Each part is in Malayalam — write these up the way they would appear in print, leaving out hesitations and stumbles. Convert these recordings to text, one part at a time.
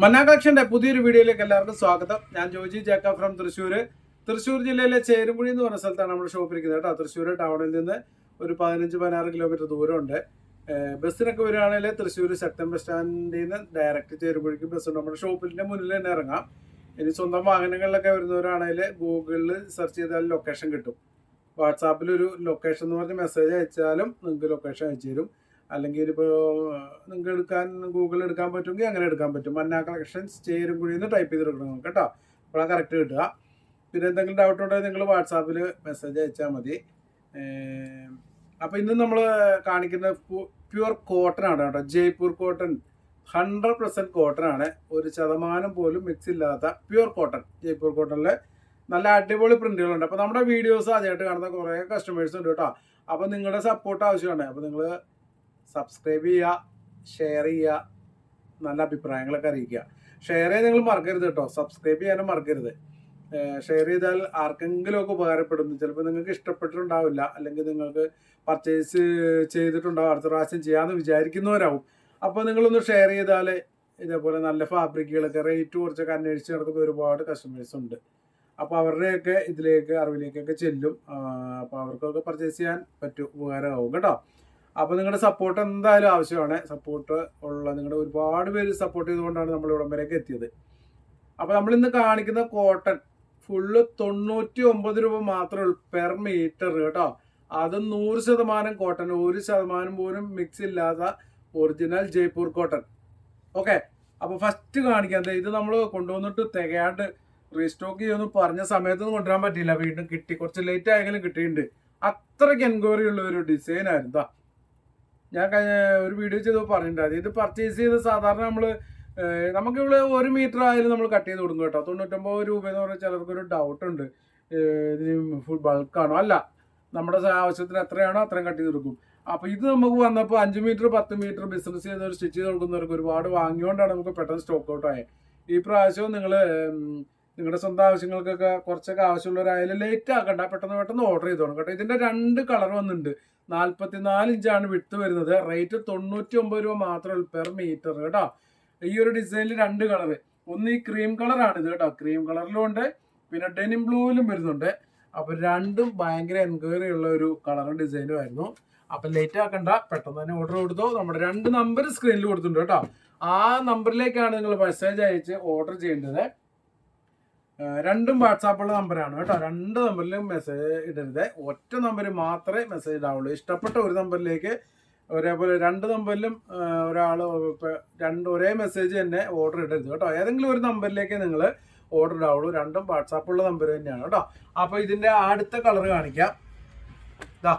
മന്നാ കളക്ഷന്റെ പുതിയൊരു വീഡിയോയിലേക്ക് എല്ലാവർക്കും സ്വാഗതം. ഞാൻ ജോജി ജേക്കബ് ഫ്രം തൃശ്ശൂർ ജില്ലയിലെ ചേരുംകുഴി എന്ന് പറഞ്ഞ സ്ഥലത്താണ് നമ്മുടെ ഷോപ്പ് ഇരിക്കുന്നത് കേട്ടോ. തൃശ്ശൂർ ടൗണിൽ നിന്ന് ഒരു 15-16 കിലോമീറ്റർ ദൂരമുണ്ട്. ബസ്സിനൊക്കെ വരികയാണെങ്കിൽ തൃശ്ശൂർ ശക്തൻ ബസ് സ്റ്റാൻഡിൽ നിന്ന് ഡയറക്റ്റ് ചേരുംകുഴിക്ക് ബസ് ഉണ്ട്. നമ്മുടെ ഷോപ്പിന്റെ മുന്നിൽ തന്നെ ഇറങ്ങാം. ഇനി സ്വന്തം വാഹനങ്ങളിലൊക്കെ വരുന്നവരാണെങ്കിൽ ഗൂഗിളിൽ സെർച്ച് ചെയ്താൽ ലൊക്കേഷൻ കിട്ടും. വാട്സാപ്പിൽ ഒരു ലൊക്കേഷൻ എന്ന് പറഞ്ഞ് മെസ്സേജ് അയച്ചാലും നിങ്ങൾക്ക് ലൊക്കേഷൻ അയച്ചു തരും. അല്ലെങ്കിൽ ഇപ്പോൾ നിങ്ങൾക്ക് ഗൂഗിളിൽ എടുക്കാൻ പറ്റുമെങ്കിൽ അങ്ങനെ എടുക്കാൻ പറ്റും. മന്നാ കളക്ഷൻസ് ചേരുംകുഴി എന്ന് ടൈപ്പ് ചെയ്തെടുക്കണം നമുക്ക് കേട്ടോ. അപ്പോഴാണ് കറക്റ്റ് കിട്ടുക. പിന്നെ എന്തെങ്കിലും ഡൗട്ട് ഉണ്ടെങ്കിൽ നിങ്ങൾ വാട്സാപ്പിൽ മെസ്സേജ് അയച്ചാൽ മതി. അപ്പോൾ ഇന്ന് നമ്മൾ കാണിക്കുന്ന പ്യുവർ കോട്ടൺ ആണ് കേട്ടോ. ജയ്പൂർ കോട്ടൺ 100% കോട്ടൺ ആണ്. 1% പോലും മിക്സ് ഇല്ലാത്ത പ്യുവർ കോട്ടൺ. ജയ്പൂർ കോട്ടണിൽ നല്ല അടിപൊളി പ്രിന്റുകളുണ്ട്. അപ്പോൾ നമ്മുടെ വീഡിയോസ് ആദ്യമായിട്ട് കാണുന്ന കുറേ കസ്റ്റമേഴ്സ് ഉണ്ട് കേട്ടോ. അപ്പോൾ നിങ്ങളുടെ സപ്പോർട്ട് ആവശ്യമാണ്. അപ്പോൾ നിങ്ങൾ സബ്സ്ക്രൈബ് ചെയ്യുക, ഷെയർ ചെയ്യുക, നല്ല അഭിപ്രായങ്ങളൊക്കെ അറിയിക്കുക. ഷെയർ ചെയ്യാൻ നിങ്ങൾ മറക്കരുത് കേട്ടോ. സബ്സ്ക്രൈബ് ചെയ്യാനും മറക്കരുത്. ഷെയർ ചെയ്താൽ ആർക്കെങ്കിലുമൊക്കെ ഉപകാരപ്പെടുന്നു. ചിലപ്പോൾ നിങ്ങൾക്ക് ഇഷ്ടപ്പെട്ടിട്ടുണ്ടാവില്ല, അല്ലെങ്കിൽ നിങ്ങൾക്ക് പർച്ചേസ് ചെയ്തിട്ടുണ്ടാവും, അടുത്ത പ്രാവശ്യം ചെയ്യാമെന്ന് വിചാരിക്കുന്നവരാവും. അപ്പോൾ നിങ്ങളൊന്ന് ഷെയർ ചെയ്താൽ ഇതേപോലെ നല്ല ഫാബ്രിക്കുകളൊക്കെ റേറ്റ് കുറച്ചൊക്കെ അന്വേഷിച്ച് നടക്കുന്ന ഒരുപാട് കസ്റ്റമേഴ്സ് ഉണ്ട്. അപ്പോൾ അവരുടെയൊക്കെ ഇതിലേക്ക് അറിവിലേക്കൊക്കെ ചെല്ലും. അപ്പോൾ അവർക്കൊക്കെ പർച്ചേസ് ചെയ്യാൻ പറ്റും, ഉപകാരമാവും കേട്ടോ. അപ്പോൾ നിങ്ങളുടെ സപ്പോർട്ട് എന്തായാലും ആവശ്യമാണ്. സപ്പോർട്ട് ഉള്ള നിങ്ങളുടെ ഒരുപാട് പേര് സപ്പോർട്ട് ചെയ്തുകൊണ്ടാണ് നമ്മൾ ഇവിടം വരെയൊക്കെ എത്തിയത്. അപ്പോൾ നമ്മളിന്ന് കാണിക്കുന്ന കോട്ടൺ ഫുള്ള് 99 രൂപ മാത്രമേ ഉള്ളൂ പെർ മീറ്റർ കേട്ടോ. അത് 100% കോട്ടൺ, 1% പോലും മിക്സ് ഇല്ലാത്ത ഒറിജിനൽ ജയ്പൂർ കോട്ടൺ. ഓക്കെ, അപ്പോൾ ഫസ്റ്റ് കാണിക്കാൻ ഇത് നമ്മൾ കൊണ്ടുവന്നിട്ട് തികയാണ്ട് റീസ്റ്റോക്ക് ചെയ്യുമെന്ന് പറഞ്ഞ സമയത്തൊന്നും കൊണ്ടുവരാൻ പറ്റിയില്ല. വീണ്ടും കിട്ടി, കുറച്ച് ലേറ്റ് ആയെങ്കിലും കിട്ടിയിട്ടുണ്ട്. അത്രയ്ക്ക് എൻക്വയറി ഉള്ള ഒരു ഡിസൈൻ ആയിരുന്നു. ഞാൻ കഴിഞ്ഞ ഒരു വീഡിയോ ചെയ്തപ്പോൾ പറഞ്ഞിട്ടുണ്ടായിരുന്നു. ഇത് പർച്ചേസ് ചെയ്ത് സാധാരണ നമുക്കിവിടെ 1 മീറ്റർ ആയാലും നമ്മൾ കട്ട് ചെയ്ത് കൊടുക്കും കേട്ടോ. 99 രൂപ എന്ന് പറഞ്ഞാൽ ചിലർക്കൊരു ഡൗട്ട് ഉണ്ട്, ഇതിന് ഫുൾ ബൾക്കാണോ? അല്ല, നമ്മുടെ ആവശ്യത്തിന് എത്രയാണോ അത്രയും കട്ട് ചെയ്ത് കൊടുക്കും. അപ്പോൾ ഇത് നമുക്ക് വന്നപ്പോൾ 5 മീറ്റർ 10 മീറ്റർ ബിസിനസ് ചെയ്തവർ സ്റ്റിച്ച് ചെയ്ത് കൊടുക്കുന്നവർക്ക് ഒരുപാട് വാങ്ങിയോണ്ടാണ് നമുക്ക് പെട്ടെന്ന് സ്റ്റോക്ക് ഔട്ട് ആയത്. ഈ പ്രാവശ്യവും നിങ്ങൾ നിങ്ങളുടെ സ്വന്തം ആവശ്യങ്ങൾക്കൊക്കെ കുറച്ചൊക്കെ ആവശ്യമുള്ളവരായാലും ലേറ്റ് ആക്കണ്ട, പെട്ടെന്ന് ഓർഡർ ചെയ്തോണം കേട്ടോ. ഇതിൻ്റെ 2 കളർ വന്നിട്ടുണ്ട്. 44 ഇഞ്ചാണ് വിട്ട് വരുന്നത്. റേറ്റ് 99 രൂപ മാത്രമേ പെർ മീറ്റർ കേട്ടോ. ഈ ഒരു ഡിസൈനിൽ 2 കളർ, ഒന്ന് ഈ ക്രീം കളറാണ് ഇത് കേട്ടോ. ക്രീം കളറിലും ഉണ്ട്, പിന്നെ ഡെനിം ബ്ലൂവിലും വരുന്നുണ്ട്. അപ്പോൾ രണ്ടും ഭയങ്കര എൻക്വയറി ഉള്ള ഒരു കളറും ഡിസൈനും ആയിരുന്നു. അപ്പം ലേറ്റ് ആക്കണ്ട, പെട്ടെന്ന് തന്നെ ഓർഡർ കൊടുത്തോ. നമ്മുടെ 2 നമ്പർ സ്ക്രീനിൽ കൊടുത്തിട്ടുണ്ട് കേട്ടോ. ആ നമ്പറിലേക്കാണ് നിങ്ങൾ മെസ്സേജ് അയച്ച് ഓർഡർ ചെയ്യേണ്ടത്. 2 വാട്സാപ്പുള്ള നമ്പറാണ് കേട്ടോ. 2 നമ്പറിലും മെസ്സേജ് ഇടരുത്. ഒറ്റ നമ്പർ മാത്രമേ മെസ്സേജ് ഇടാവുള്ളൂ. ഇഷ്ടപ്പെട്ട ഒരു നമ്പറിലേക്ക് ഒരേപോലെ 2 നമ്പറിലും ഒരാൾ ഒരേ മെസ്സേജ് തന്നെ ഓർഡർ ഇടരുത് കേട്ടോ. ഏതെങ്കിലും ഒരു നമ്പറിലേക്ക് നിങ്ങൾ ഓർഡർ ഇടാവുള്ളൂ. 2 വാട്സാപ്പുള്ള നമ്പർ തന്നെയാണ് കേട്ടോ. അപ്പോൾ ഇതിൻ്റെ അടുത്ത കളർ കാണിക്കാം. ഇതാ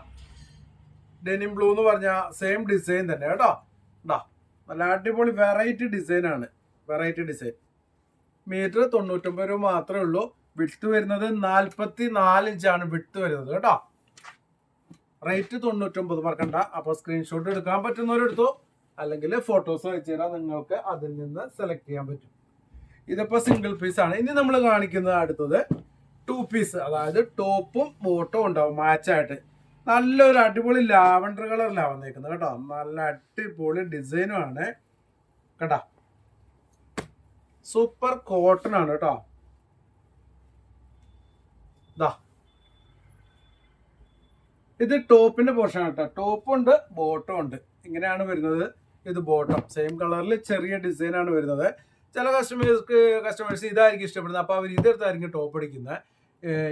ഡെനിം ബ്ലൂ എന്ന് പറഞ്ഞാൽ സെയിം ഡിസൈൻ തന്നെ കേട്ടോ. ഇതാ നല്ല അടിപൊളി വെറൈറ്റി ഡിസൈനാണ്. Variety design. മീറ്റർ 99 രൂപ മാത്രമേ ഉള്ളൂ. വിട്ട് വരുന്നത് 44 ഇഞ്ചാണ് വിട്ട് വരുന്നത് കേട്ടോ. റേറ്റ് 99, മറക്കണ്ട. അപ്പോൾ സ്ക്രീൻഷോട്ട് എടുക്കാൻ പറ്റുന്നവരെടുത്തോ, അല്ലെങ്കിൽ ഫോട്ടോസ് അയച്ചു തരാം, നിങ്ങൾക്ക് അതിൽ നിന്ന് സെലക്ട് ചെയ്യാൻ പറ്റും. ഇതിപ്പോൾ സിംഗിൾ പീസാണ്. ഇനി നമ്മൾ കാണിക്കുന്നത് അടുത്തത് 2 പീസ്, അതായത് ടോപ്പും ബോട്ടും ഉണ്ടാവും മാച്ചായിട്ട്. നല്ലൊരു അടിപൊളി ലാവൻഡർ കളറിലാണ് വന്നേക്കുന്നത് കേട്ടോ. നല്ല അടിപൊളി ഡിസൈനുമാണ് കേട്ടോ. സൂപ്പർ കോട്ടൺ ആണ് കേട്ടോ. ഇതാ ഇത് ടോപ്പിന്റെ പോർഷൻ കേട്ടോ. ടോപ്പും ഉണ്ട് ബോട്ടും ഉണ്ട്. ഇങ്ങനെയാണ് വരുന്നത്. ഇത് ബോട്ടം സെയിം കളറിൽ ചെറിയ ഡിസൈനാണ് വരുന്നത്. ചില കസ്റ്റമേഴ്സ് ഇതായിരിക്കും ഇഷ്ടപ്പെടുന്നത്. അപ്പോൾ അവർ ഇതെടുത്തായിരിക്കും ടോപ്പ് അടിക്കുന്നത്.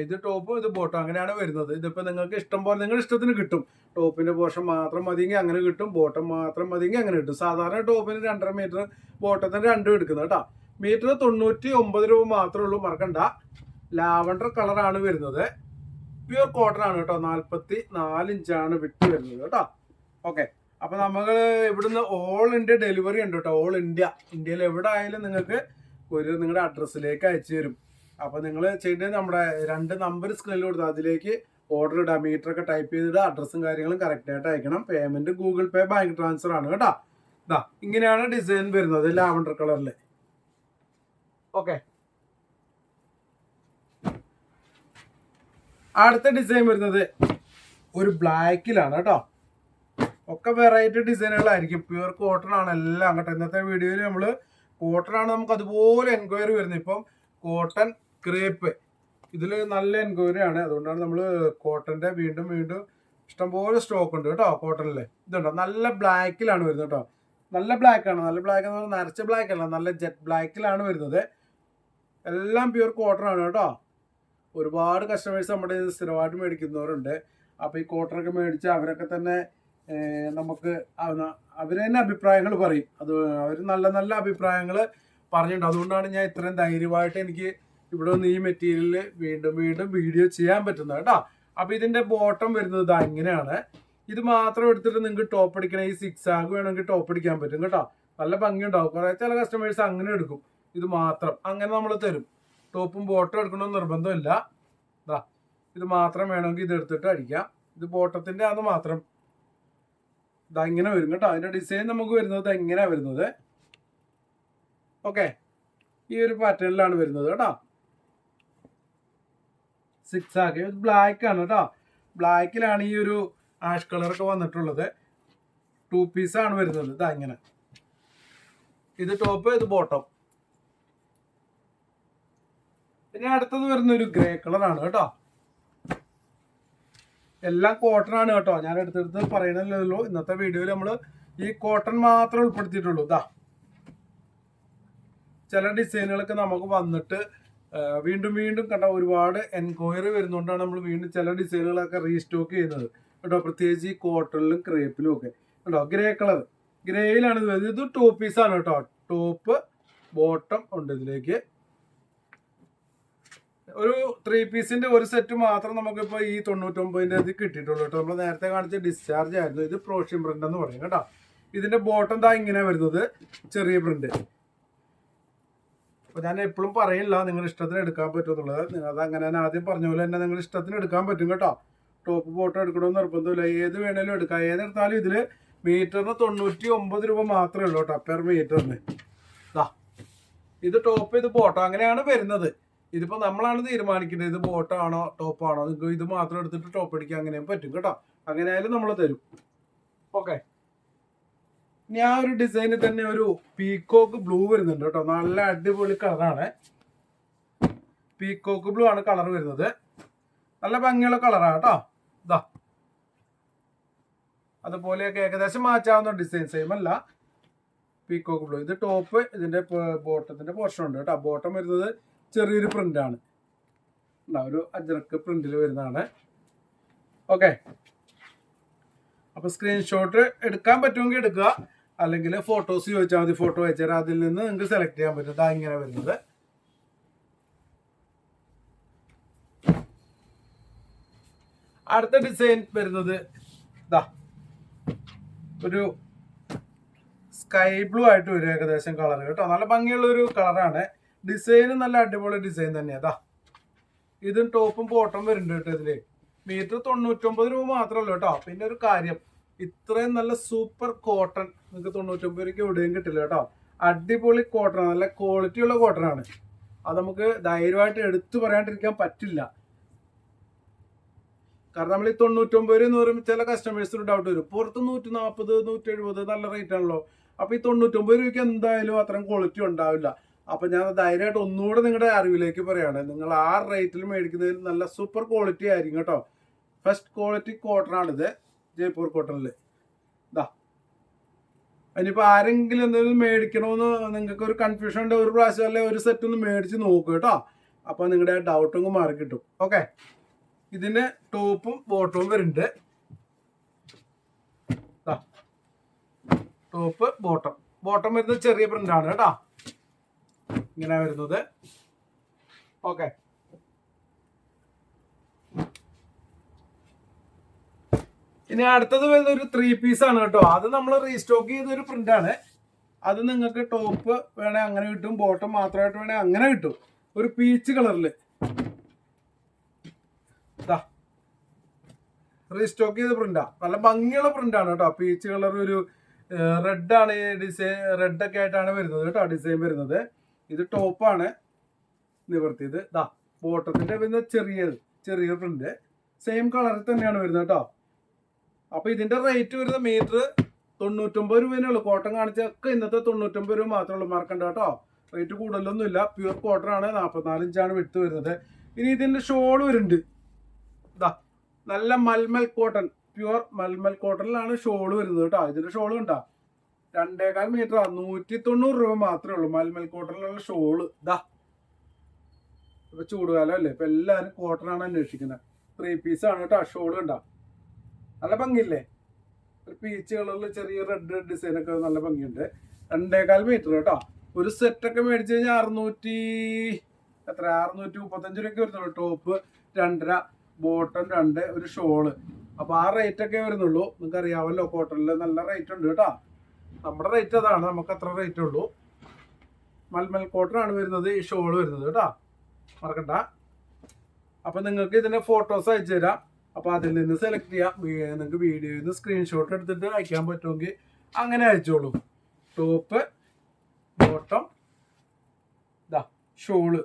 ഇത് ടോപ്പും ഇത് ബോട്ടും അങ്ങനെയാണ് വരുന്നത്. ഇതിപ്പോൾ നിങ്ങൾക്ക് ഇഷ്ടം പോലെ നിങ്ങളുടെ ഇഷ്ടത്തിന് കിട്ടും. ടോപ്പിന്റെ പോർഷൻ മാത്രം മതിയെങ്കിൽ അങ്ങനെ കിട്ടും, ബോട്ടം മാത്രം മതിയെങ്കിൽ അങ്ങനെ കിട്ടും. സാധാരണ ടോപ്പിന് 2.5 മീറ്റർ, ബോട്ടത്തിന് 2 എടുക്കുന്നത് കേട്ടോ. മീറ്റർ 99 രൂപ മാത്രമേ ഉള്ളൂ, മറക്കണ്ട. ലാവൻഡർ കളറാണ് വരുന്നത്. പ്യുവർ കോട്ടൺ ആണ് കേട്ടോ. 44 ഇഞ്ചാണ് വിട്ട് വരുന്നത് കേട്ടോ. ഓക്കെ, അപ്പോൾ നമ്മൾ ഇവിടുന്ന് ഓൾ ഇന്ത്യ ഡെലിവറി ഉണ്ട് കേട്ടോ. ഓൾ ഇന്ത്യയിൽ എവിടെ ആയാലും നിങ്ങൾക്ക് നിങ്ങളുടെ അഡ്രസ്സിലേക്ക് അയച്ചു തരും. അപ്പോൾ നിങ്ങൾ ചെയ്യേണ്ടത് നമ്മുടെ 2 നമ്പർ സ്ക്രീനിൽ കൊടുത്താൽ അതിലേക്ക് ഓർഡർ ഇടാം. മീറ്ററൊക്കെ ടൈപ്പ് ചെയ്തിട്ട് അഡ്രസ്സും കാര്യങ്ങളും കറക്റ്റായിട്ട് അയക്കണം. പേയ്മെൻറ്റ് ഗൂഗിൾ പേ, ബാങ്ക് ട്രാൻസ്ഫർ ആണ് കേട്ടോ. ഇതാ ഇങ്ങനെയാണ് ഡിസൈൻ വരുന്നത് ലാവൻഡർ കളറിൽ. ഓക്കെ, അടുത്ത ഡിസൈൻ വരുന്നത് ഒരു ബ്ലാക്കിലാണ് കേട്ടോ. ഒക്കെ വെറൈറ്റി ഡിസൈനുകളായിരിക്കും. പ്യുവർ കോട്ടൺ ആണ് എല്ലാം കേട്ടോ. ഇന്നത്തെ വീഡിയോയിൽ നമ്മൾ കോട്ടൺ ആണ് നമുക്ക് അതുപോലെ എൻക്വയറി വരുന്നത്. ഇപ്പം കോട്ടൺ ക്രേപ്പ് ഇതിൽ നല്ല എൻക്വയറി ആണ്. അതുകൊണ്ടാണ് നമ്മൾ കോട്ടന്റെ വീണ്ടും വീണ്ടും ഇഷ്ടംപോലെ സ്റ്റോക്ക് ഉണ്ട് കേട്ടോ. കോട്ടണില് ഇതുണ്ടോ നല്ല ബ്ലാക്കിലാണ് വരുന്നത് കേട്ടോ. നല്ല ബ്ലാക്ക് ആണ്. നല്ല ബ്ലാക്ക് എന്ന് പറഞ്ഞാൽ നരച്ച ബ്ലാക്ക് അല്ല, നല്ല ജെറ്റ് ബ്ലാക്കിലാണ് വരുന്നത്. എല്ലാം പ്യൂർ കോട്ടൺ ആണ് കേട്ടോ. ഒരുപാട് കസ്റ്റമേഴ്സ് നമ്മുടെ സ്ഥിരമായിട്ട് മേടിക്കുന്നവരുണ്ട്. അപ്പോൾ ഈ കോട്ടണൊക്കെ മേടിച്ച് അവരൊക്കെ തന്നെ നമുക്ക് അവർ തന്നെ അഭിപ്രായങ്ങൾ പറയും. അത് അവർ നല്ല നല്ല അഭിപ്രായങ്ങൾ പറഞ്ഞിട്ടുണ്ട്. അതുകൊണ്ടാണ് ഞാൻ ഇത്രയും ധൈര്യമായിട്ട് എനിക്ക് ഇവിടെ നിന്ന് ഈ മെറ്റീരിയൽ വീണ്ടും വീണ്ടും വീഡിയോ ചെയ്യാൻ പറ്റുന്നത് കേട്ടോ. അപ്പോൾ ഇതിൻ്റെ ബോട്ടം വരുന്നത് ഇതാ ഇങ്ങനെയാണ്. ഇത് മാത്രം എടുത്തിട്ട് നിങ്ങൾക്ക് ടോപ്പ് അടിക്കണ ഈ 6 ആഗ് വേണമെങ്കിൽ ടോപ്പ് അടിക്കാൻ പറ്റും കേട്ടോ. നല്ല ഭംഗി ഉണ്ടാവും. കുറേ ചില കസ്റ്റമേഴ്സ് അങ്ങനെ എടുക്കും. ഇത് മാത്രം അങ്ങനെ നമ്മൾ തരും. ടോപ്പും ബോട്ടം എടുക്കണമെന്ന് നിർബന്ധമില്ല. ഇതാ ഇത് മാത്രം വേണമെങ്കിൽ ഇത് എടുത്തിട്ട് അടിക്കാം. ഇത് ബോട്ടത്തിൻ്റെ അത് മാത്രം ഇതാ ഇങ്ങനെ വരും കേട്ടോ. അതിൻ്റെ ഡിസൈൻ നമുക്ക് വരുന്നത് എങ്ങനെയാണ് വരുന്നത്. ഓക്കെ, ഈ ഒരു പാറ്റേണിലാണ് വരുന്നത് കേട്ടോ. 6 ആഗ് ഇത് ബ്ലാക്ക് ആണ് കേട്ടോ. ബ്ലാക്കിലാണ് ഈ ഒരു ആഷ് കളറൊക്കെ വന്നിട്ടുള്ളത്. 2 പീസാണ് വരുന്നത്. ഇതാ ഇങ്ങനെ, ഇത് ടോപ്പ് ഇത് ബോട്ടം. പിന്നെ അടുത്തത് വരുന്ന ഒരു ഗ്രേ കളറാണ് കേട്ടോ. എല്ലാം കോട്ടൺ ആണ് കേട്ടോ. ഞാൻ എടുത്തെടുത്ത് പറയണല്ലോ. ഇന്നത്തെ വീഡിയോയിൽ നമ്മൾ ഈ കോട്ടൺ മാത്രമേ ഉൾപ്പെടുത്തിയിട്ടുള്ളൂ. ഇതാ ചില ഡിസൈനുകളൊക്കെ നമുക്ക് വന്നിട്ട് വീണ്ടും വീണ്ടും കണ്ട ഒരുപാട് എൻക്വയറി വരുന്നതുകൊണ്ടാണ് നമ്മൾ വീണ്ടും ചില ഡിസൈനുകളൊക്കെ റീസ്റ്റോക്ക് ചെയ്യുന്നത് കേട്ടോ. പ്രത്യേകിച്ച് ഈ കോട്ടണിലും ക്രേപ്പിലും ഒക്കെ കേട്ടോ. ഗ്രേ കളർ ഗ്രേയിലാണ് ഇത് വരുന്നത്. ഇത് 2 പീസാണ് കേട്ടോ. ടോപ്പ് ബോട്ടം ഉണ്ട്. ഇതിലേക്ക് ഒരു 3 പീസിന്റെ ഒരു സെറ്റ് മാത്രം നമുക്കിപ്പോൾ ഈ 99ന്റെ ഇത് കിട്ടിയിട്ടുള്ളൂ കേട്ടോ. നമ്മൾ നേരത്തെ കാണിച്ച ഡിസ്ചാർജ് ആയിരുന്നു. ഇത് പ്രോഷ്യൻ പ്രിന്റ് എന്ന് പറയും കേട്ടോ. ഇതിന്റെ ബോട്ടം ദാ ഇങ്ങനെ വരുന്നത് ചെറിയ പ്രിന്റ്. അപ്പോൾ ഞാൻ എപ്പോഴും പറയില്ല നിങ്ങളുടെ ഇഷ്ടത്തിന് എടുക്കാൻ പറ്റുമെന്നുള്ളത്. അത് അങ്ങനെ ഞാൻ ആദ്യം പറഞ്ഞ പോലെ തന്നെ നിങ്ങളുടെ ഇഷ്ടത്തിന് എടുക്കാൻ പറ്റും കേട്ടോ. ടോപ്പ് ബോട്ടം എടുക്കണമെന്ന് നിർബന്ധമില്ല. ഏത് വേണേലും എടുക്കാം. ഏതെടുത്താലും ഇതിൽ മീറ്ററിന് 99 രൂപ മാത്രമേ ഉള്ളൂ കേട്ടോ പെർ മീറ്ററിന്. ഇത് ടോപ്പ് ഇത് ബോട്ടം അങ്ങനെയാണ് വരുന്നത്. ഇതിപ്പോൾ നമ്മളാണ് തീരുമാനിക്കുന്നത് ഇത് ബോട്ടാണോ ടോപ്പാണോ. നിങ്ങൾക്ക് ഇത് മാത്രം എടുത്തിട്ട് ടോപ്പ് അടിക്കാൻ അങ്ങനെയും പറ്റും കേട്ടോ. അങ്ങനെ ആയാലും നമ്മൾ തരും. ഓക്കെ, ഇനി ആ ഒരു ഡിസൈനിൽ തന്നെ ഒരു പീക്കോക്ക് ബ്ലൂ വരുന്നുണ്ട് കേട്ടോ. നല്ല അടിപൊളി കളറാണ്. പീക്കോക്ക് ബ്ലൂ ആണ് കളർ വരുന്നത്. നല്ല ഭംഗിയുള്ള കളറാണ് കേട്ടോ. ഇതാ അതുപോലെയൊക്കെ ഏകദേശം മാറ്റാവുന്ന ഡിസൈൻ, സെയിം അല്ല. പീക്കോക്ക് ബ്ലൂ ഇത് ടോപ്പ്. ഇതിന്റെ ബോട്ടത്തിന്റെ പോർഷൻ ഉണ്ട് കേട്ടോ. ബോട്ടം വരുന്നത് ചെറിയൊരു പ്രിന്റ് ആണ്. ഒരു അജ്രക്ക് പ്രിന്റിൽ വരുന്നതാണ്. ഓക്കെ, അപ്പൊ സ്ക്രീൻഷോട്ട് എടുക്കാൻ പറ്റുമെങ്കിൽ എടുക്കുക, അല്ലെങ്കിൽ ഫോട്ടോസ് ചോദിച്ചാൽ മതി. ഫോട്ടോ അയച്ചാൽ അതിൽ നിന്ന് നിങ്ങൾക്ക് സെലക്ട് ചെയ്യാൻ പറ്റും. ഇതാ ഇങ്ങനെ വരുന്നത്. അടുത്ത ഡിസൈൻ വരുന്നത് ഇതാ ഒരു സ്കൈ ബ്ലൂ ആയിട്ട് വരും ഏകദേശം കളർ കേട്ടോ. നല്ല ഭംഗിയുള്ള ഒരു കളറാണ്. ഡിസൈന് നല്ല അടിപൊളി ഡിസൈൻ തന്നെയാണ്. അതാ ഇതും ടോപ്പും ബോട്ടം വരുന്നുണ്ട് കേട്ടോ. ഇതില് മീറ്റർ 99 രൂപ മാത്രമല്ല കേട്ടോ. പിന്നെ ഒരു കാര്യം, ഇത്രയും നല്ല സൂപ്പർ കോട്ടൺ നിങ്ങൾക്ക് 99 രൂപയ്ക്ക് എവിടെയും കിട്ടില്ല കേട്ടോ. അടിപൊളി കോട്ടൺ, നല്ല ക്വാളിറ്റി ഉള്ള കോട്ടൺ ആണ്. അത് നമുക്ക് ധൈര്യമായിട്ട് എടുത്തു പറയാണ്ടിരിക്കാൻ പറ്റില്ല. കാരണം നമ്മൾ ഈ 99 എന്ന് പറയുമ്പോൾ ചില കസ്റ്റമേഴ്സിന് ഡൗട്ട് വരും. പുറത്ത് 140 170 നല്ല റേറ്റ് ആണല്ലോ. അപ്പൊ ഈ 99 രൂപയ്ക്ക് എന്തായാലും അത്രയും ക്വാളിറ്റി ഉണ്ടാവില്ല. അപ്പൊ ഞാൻ ധൈര്യമായിട്ട് ഒന്നുകൂടെ നിങ്ങളുടെ അറിവിലേക്ക് പറയാണ്, നിങ്ങൾ ആ റേറ്റിൽ മേടിക്കുന്നതിൽ നല്ല സൂപ്പർ ക്വാളിറ്റി ആയിരിക്കും കേട്ടോ. ഫസ്റ്റ് ക്വാളിറ്റി കോട്ടൺ ആണിത്, ജയ്പൂർ കോട്ടണില്. ഇതാ ഇനിയിപ്പോൾ ആരെങ്കിലും എന്തെങ്കിലും മേടിക്കണമെന്ന് നിങ്ങൾക്ക് ഒരു കൺഫ്യൂഷൻ ഉണ്ട്, ഒരു പ്രാവശ്യം അല്ലെ ഒരു സെറ്റ് ഒന്ന് മേടിച്ച് നോക്കുക കേട്ടോ. അപ്പൊ നിങ്ങളുടെ ഡൗട്ടൊക്കെ മാറി കിട്ടും. ഓക്കെ, ഇതിന് ടോപ്പും ബോട്ടവും വരുന്നുണ്ട്. Top bottom. ബോട്ടം വരുന്നത് ചെറിയ പ്രിന്റ് ആണ് കേട്ടോ. ഇങ്ങനെ വരുന്നത്. ഓക്കെ, ഇനി അടുത്തത് വരുന്ന ഒരു 3 പീസ് ആണ് കേട്ടോ. അത് നമ്മൾ റീസ്റ്റോക്ക് ചെയ്ത ഒരു പ്രിന്റ് ആണ്. അത് നിങ്ങൾക്ക് ടോപ്പ് വേണേ അങ്ങനെ കിട്ടും, ബോട്ടം മാത്രമായിട്ട് വേണേ അങ്ങനെ കിട്ടും. ഒരു പീച്ച് കളറിൽ റീസ്റ്റോക്ക് ചെയ്ത പ്രിന്റാ. നല്ല ഭംഗിയുള്ള പ്രിന്റ് ആണ് കേട്ടോ. പീച്ച് കളർ ഒരു റെഡ് ആണ് ഈ ഡിസൈൻ. റെഡ് ഒക്കെ ആയിട്ടാണ് വരുന്നത് കേട്ടോ ഡിസൈൻ വരുന്നത്. ഇത് ടോപ്പാണ് നിവർത്തിയത്. ബോട്ടത്തിന്റെ വരുന്നത് ചെറിയ പ്രിന്റ്. സെയിം കളറിൽ തന്നെയാണ് വരുന്നത് കേട്ടോ. അപ്പൊ ഇതിന്റെ റേറ്റ് വരുന്നത് മീറ്റർ 99 രൂപേനേ ഉള്ളൂ. കോട്ടൺ കാണിച്ചൊക്കെ ഇന്നത്തെ 99 രൂപ മാത്രമേ ഉള്ളൂ. മറക്കണ്ട കേട്ടോ, റേറ്റ് കൂടുതലൊന്നുമില്ല. പ്യൂർ കോട്ടൺ ആണ്. 44 ഇഞ്ചാണ് വിട്ട് വരുന്നത്. ഇനി ഇതിന്റെ ഷോൾ വരുന്നുണ്ട്. ഇതാ നല്ല മൽമൽ കോട്ടൺ, പ്യൂർ മൽമൽ കോട്ടണിലാണ് ഷോൾ വരുന്നത് കേട്ടോ. ഇതിന്റെ ഷോൾ കണ്ടാ 2.25 മീറ്റർ, 190 രൂപ മാത്രമേ ഉള്ളൂ. മൽമൽ കോട്ടണിലുള്ള ഷോള്. ഇതാ ഇപ്പൊ ചൂടുകാലം അല്ലേ, ഇപ്പൊ എല്ലാരും കോട്ടൺ ആണ് അന്വേഷിക്കുന്നത്. 3 പീസാണ് കേട്ടോ. ഷോള് കണ്ടാ നല്ല ഭംഗിയില്ലേ, ഒരു പീച്ച് കളറിൽ ചെറിയ റെഡ് ഡിസൈൻ ഒക്കെ നല്ല ഭംഗിയുണ്ട്. 2.25 മീറ്റർ കേട്ടോ. ഒരു സെറ്റൊക്കെ മേടിച്ചു കഴിഞ്ഞാൽ 635 രൂപയ്ക്ക് വരുന്നുള്ളൂ. ടോപ്പ് 2.5, ബോട്ടം 2, ഒരു ഷോള്. അപ്പൊ ആ റേറ്റ് ഒക്കെ വരുന്നുള്ളൂ. നിങ്ങൾക്ക് അറിയാമല്ലോ, കോട്ടണില് നല്ല റേറ്റ് ഉണ്ട് കേട്ടോ. നമ്മുടെ റേറ്റ് അതാണ്, നമുക്ക് അത്ര റേറ്റ് ഉള്ളൂ. മൽമൽ കോട്ടൺ ആണ് വരുന്നത്, ഈ ഷോള് വരുന്നത് കേട്ടോ, മറക്കണ്ട. അപ്പൊ നിങ്ങൾക്ക് ഇതിന്റെ ഫോട്ടോസ് അയച്ചു തരാം. അപ്പൊ അതിൽ നിന്ന് സെലക്ട് ചെയ്യാം. നിങ്ങൾക്ക് വീഡിയോയിൽ നിന്ന് സ്ക്രീൻഷോട്ട് എടുത്തിട്ട് അയക്കാൻ പറ്റുമെങ്കിൽ അങ്ങനെ അയച്ചോളൂ. ടോപ്പ്, ബോട്ടം, ഇതാ ഷോള്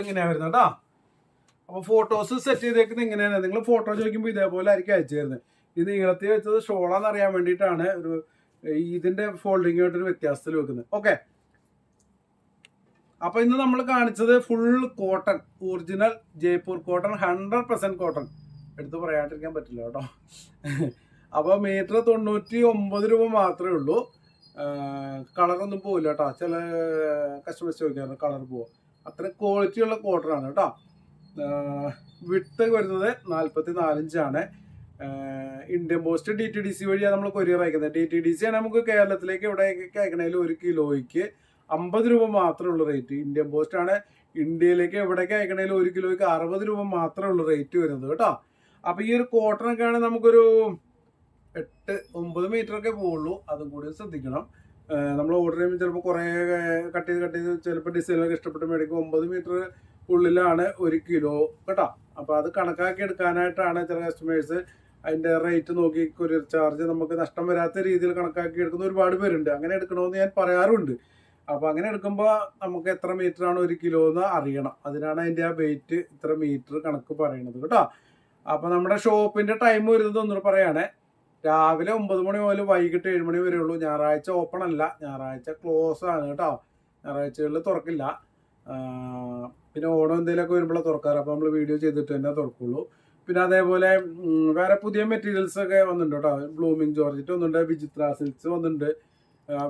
ഇങ്ങനെയാണ് വരുന്നത് കേട്ടോ. അപ്പൊ ഫോട്ടോസ് സെറ്റ് ചെയ്തേക്കുന്നത് ഇങ്ങനെയാണ്. നിങ്ങൾ ഫോട്ടോ ചോദിക്കുമ്പോൾ ഇതേപോലെ ആയിരിക്കും അയച്ചു തരുന്നത്. ഇത് നീളത്തിൽ വെച്ചത് ഷോളാന്ന് അറിയാൻ വേണ്ടിയിട്ടാണ് ഒരു ഇതിന്റെ ഫോൾഡിംഗ് ആയിട്ടൊരു വ്യത്യാസത്തിൽ വെക്കുന്നത്. ഓക്കെ, അപ്പൊ ഇന്ന് നമ്മൾ കാണിച്ചത് full cotton, original Jaipur cotton, 100% cotton. എടുത്ത് പറയാണ്ടിരിക്കാൻ പറ്റില്ല കേട്ടോ. അപ്പൊ മീറ്റർ 99 രൂപ മാത്രമേ ഉള്ളൂ. കളറൊന്നും പോവില്ല കേട്ടോ. ചില കസ്റ്റമേഴ്സ് ചോദിക്കാറുണ്ട് കളർ പോവും. അത്ര ക്വാളിറ്റി ഉള്ള കോട്ടൺ ആണ് കേട്ടോ. വിട്ട് വരുന്നത് 44 ഇഞ്ചാണ്. ഇന്ത്യൻ പോസ്റ്റ് DTDC വഴിയാണ് നമ്മൾ കൊറിയർ അയക്കുന്നത്. DTDC ആണ് നമുക്ക് കേരളത്തിലേക്ക് എവിടേക്ക് അയക്കണേലും 1 കിലോയ്ക്ക് 50 രൂപ മാത്രമേ ഉള്ളൂ റേറ്റ്. ഇന്ത്യൻ പോസ്റ്റ് ആണ് ഇന്ത്യയിലേക്ക് എവിടേക്ക് അയക്കണേലും 1 കിലോയ്ക്ക് 60 രൂപ മാത്രമേ ഉള്ളൂ റേറ്റ് വരുന്നത് കേട്ടോ. അപ്പൊ ഈ ഒരു കോട്ടൺ ഒക്കെ ആണെങ്കിൽ നമുക്കൊരു 8-9 മീറ്റർ ഒക്കെ പോവുള്ളൂ. അതും കൂടി ശ്രദ്ധിക്കണം. നമ്മൾ ഓർഡർ ചെയ്യുമ്പോൾ ചിലപ്പോൾ കുറേ കട്ട് ചെയ്ത് ചിലപ്പോൾ ഡിസൈനൊക്കെ ഇഷ്ടപ്പെട്ട് മേടിക്കും. 9 മീറ്റർ ഉള്ളിലാണ് 1 കിലോ കേട്ടോ. അപ്പൊ അത് കണക്കാക്കി എടുക്കാനായിട്ടാണ് ചില കസ്റ്റമേഴ്സ് അതിന്റെ റേറ്റ് നോക്കി കൊറിയർ ചാർജ് നമുക്ക് നഷ്ടം വരാത്ത രീതിയിൽ കണക്കാക്കി എടുക്കുന്ന ഒരുപാട് പേരുണ്ട്. അങ്ങനെ എടുക്കണമെന്ന് ഞാൻ പറയാറുണ്ട്. അപ്പൊ അങ്ങനെ എടുക്കുമ്പോൾ നമുക്ക് എത്ര മീറ്റർ ആണ് 1 കിലോ എന്ന് അറിയണം. അതിനാണ് അതിന്റെ ആ വെയിറ്റ് ഇത്ര മീറ്റർ കണക്ക് പറയുന്നത് കേട്ടോ. അപ്പൊ നമ്മുടെ ഷോപ്പിന്റെ ടൈം വരുന്നത് ഒന്നുകൂടെ പറയാണേ. രാവിലെ 9 മണി മുതൽ വൈകിട്ട് 7 മണി വരെ ഉള്ളൂ. ഞായറാഴ്ച ഓപ്പൺ അല്ല, ഞായറാഴ്ച ക്ലോസ് ആണ് കേട്ടോ. ഞായറാഴ്ചകളിൽ തുറക്കില്ല. പിന്നെ ഓണം എന്തെങ്കിലുമൊക്കെ വരുമ്പോഴേ തുറക്കാറ്. അപ്പോൾ നമ്മൾ വീഡിയോ ചെയ്തിട്ട് തന്നെ തുറക്കുള്ളൂ. പിന്നെ അതേപോലെ വേറെ പുതിയ മെറ്റീരിയൽസ് ഒക്കെ വന്നിട്ടുണ്ട് കേട്ടോ. ബ്ലൂമിങ് ജോർജറ്റ് വന്നിട്ടുണ്ട്, വിചിത്ര സിൽക്സ് വന്നിട്ടുണ്ട്.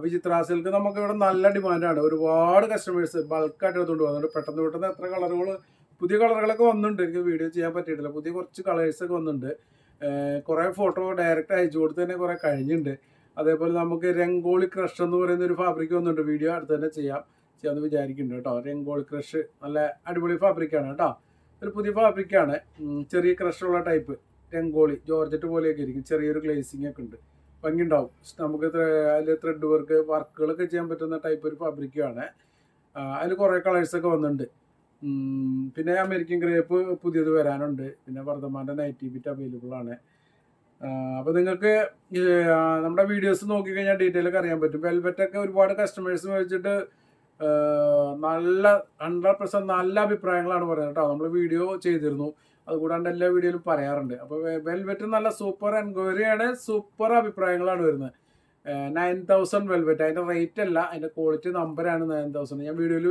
വിചിത്ര സിൽക്ക് നമുക്ക് ഇവിടെ നല്ല ഡിമാൻഡാണ്. ഒരുപാട് കസ്റ്റമേഴ്സ് ബൾക്കായിട്ട് എടുത്തുകൊണ്ട് പോകുന്നുണ്ട്. പെട്ടെന്ന് എത്ര കളറുകൾ, പുതിയ കളറുകളൊക്കെ വന്നിട്ടുണ്ട്. എനിക്ക് വീഡിയോ ചെയ്യാൻ പറ്റിയിട്ടില്ല. പുതിയ കുറച്ച് കളേഴ്സൊക്കെ വന്നിട്ടുണ്ട്. കുറേ ഫോട്ടോ ഡയറക്റ്റ് അയച്ചു കൊടുത്ത് തന്നെ കുറേ കഴിഞ്ഞിട്ടുണ്ട്. അതേപോലെ നമുക്ക് രംഗോളി ക്രഷ് എന്ന് പറയുന്ന ഒരു ഫാബ്രിക് വന്നിട്ടുണ്ട്. വീഡിയോ അടുത്ത് തന്നെ ചെയ്യാമെന്ന് വിചാരിക്കുന്നുണ്ട് കേട്ടോ. രംഗോളി ക്രഷ് നല്ല അടിപൊളി ഫാബ്രിക്കാണ് കേട്ടോ. ഒരു പുതിയ ഫാബ്രിക്കാണ്. ചെറിയ ക്രഷുള്ള ടൈപ്പ് രംഗോളി ജോർജറ്റ് പോലെയൊക്കെ ഇരിക്കും. ചെറിയൊരു ഗ്ലേസിംഗ് ഒക്കെ ഉണ്ട്, ഭംഗിയുണ്ടാവും. നമുക്ക് അതിൽ ത്രെഡ് വർക്കുകളൊക്കെ ചെയ്യാൻ പറ്റുന്ന ടൈപ്പ് ഒരു ഫാബ്രിക്കാണ്. അതിൽ കുറേ കളേഴ്സൊക്കെ വന്നിട്ടുണ്ട്. പിന്നെ അമേരിക്കൻ ഗ്രേപ്പ് പുതിയത് വരാനുണ്ട്. പിന്നെ വർദ്ധമാൻ്റെ നൈറ്റി ബിറ്റ് അവൈലബിൾ ആണ്. അപ്പോൾ നിങ്ങൾക്ക് നമ്മുടെ വീഡിയോസ് നോക്കിക്കഴിഞ്ഞാൽ ഡീറ്റെയിൽ ഒക്കെ അറിയാൻ പറ്റും. വെൽവെറ്റൊക്കെ ഒരുപാട് കസ്റ്റമേഴ്സ് മേടിച്ചിട്ട് നല്ല 100% നല്ല അഭിപ്രായങ്ങളാണ് പറയുന്നത് കേട്ടോ. നമ്മൾ വീഡിയോ ചെയ്തിരുന്നു, അതുകൂടാണ്ട് എല്ലാ വീഡിയോയിലും പറയാറുണ്ട്. അപ്പോൾ വെൽവെറ്റ് നല്ല സൂപ്പർ എൻക്വയറിയാണ്, സൂപ്പർ അഭിപ്രായങ്ങളാണ് വരുന്നത്. 9000 വെൽവെറ്റ്, അതിൻ്റെ റേറ്റ് അല്ല, അതിൻ്റെ ക്വാളിറ്റി നമ്പറാണ് 9000. ഞാൻ വീഡിയോയിൽ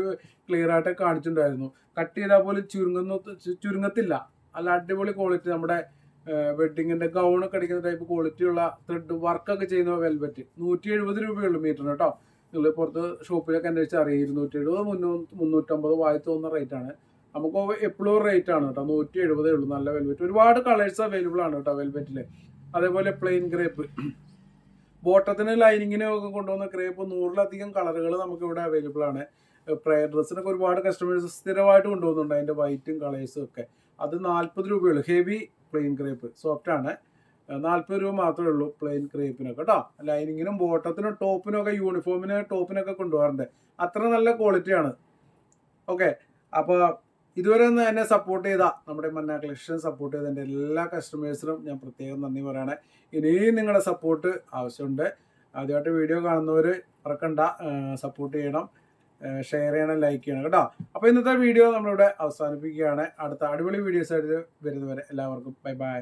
ക്ലിയർ ആയിട്ട് കാണിച്ചിട്ടുണ്ടായിരുന്നു. കട്ട് ചെയ്താൽ പോലും ചുരുങ്ങത്തില്ല. നല്ല അടിപൊളി ക്വാളിറ്റി. നമ്മുടെ വെഡ്ഡിങ്ങിൻ്റെ ഗൗണൊക്കെ അടിക്കുന്ന ടൈപ്പ് ക്വാളിറ്റിയുള്ള ത്രെഡ് വർക്കൊക്കെ ചെയ്യുന്ന വെൽവെറ്റ് 170 രൂപയുള്ളൂ മീറ്ററിന് കേട്ടോ. നിങ്ങൾ പുറത്ത് ഷോപ്പിലൊക്കെ അന്വേഷിച്ച് അറിയാം. 270, 350 വായി തോന്നുന്ന റേറ്റാണ്. നമുക്ക് എപ്പോഴും റേറ്റ് ആണ് കേട്ടോ. 170 ഉള്ളൂ. നല്ല വെൽവെറ്റ്, ഒരുപാട് കളേഴ്സ് അവൈലബിൾ ആണ് കേട്ടോ വെൽവെറ്റിൽ. അതേപോലെ പ്ലെയിൻ ക്രേപ്പ്, ബോട്ടത്തിന് ലൈനിങ്ങിന് ഒക്കെ കൊണ്ടുവന്ന ക്രേപ്പ് 100ലധികം കളറുകൾ നമുക്ക് ഇവിടെ അവൈലബിൾ ആണ്. പ്രയർ ഡ്രസ്സിനൊക്കെ ഒരുപാട് കസ്റ്റമേഴ്സ് സ്ഥിരമായിട്ട് കൊണ്ടുപോകുന്നുണ്ട്. അതിൻ്റെ വൈറ്റും കളേഴ്സും ഒക്കെ. അത് 40 രൂപയുള്ളൂ. ഹെവി പ്ലെയിൻ ക്രേപ്പ്, സോഫ്റ്റ് ആണ്. 40 രൂപ മാത്രമേ ഉള്ളൂ പ്ലെയിൻ ക്രേപ്പിനൊക്കെ കേട്ടോ. ലൈനിങ്ങിനും ബോട്ടത്തിനും ടോപ്പിനും ഒക്കെ, യൂണിഫോമിന് ടോപ്പിനൊക്കെ കൊണ്ടുപോകാറുണ്ട്. അത്ര നല്ല ക്വാളിറ്റിയാണ്. ഓക്കെ, അപ്പോൾ ഇതുവരെ ഒന്ന് എന്നെ സപ്പോർട്ട് ചെയ്ത, നമ്മുടെ മന്ന കളക്ഷൻ സപ്പോർട്ട് ചെയ്ത എൻ്റെ എല്ലാ കസ്റ്റമേഴ്സിനും ഞാൻ പ്രത്യേകം നന്ദി പറയണേ. ഇനിയും നിങ്ങളുടെ സപ്പോർട്ട് ആവശ്യമുണ്ട്. ആദ്യമായിട്ട് വീഡിയോ കാണുന്നവർ മറക്കണ്ട, സപ്പോർട്ട് ചെയ്യണം, ഷെയർ ചെയ്യണം, ലൈക്ക് ചെയ്യണം കേട്ടോ. അപ്പോൾ ഇന്നത്തെ വീഡിയോ നമ്മളിവിടെ അവസാനിപ്പിക്കുകയാണ്. അടുത്ത അടിപൊളി വീഡിയോസ് ആയിട്ട് വരുന്നവരെ എല്ലാവർക്കും ബൈ ബൈ.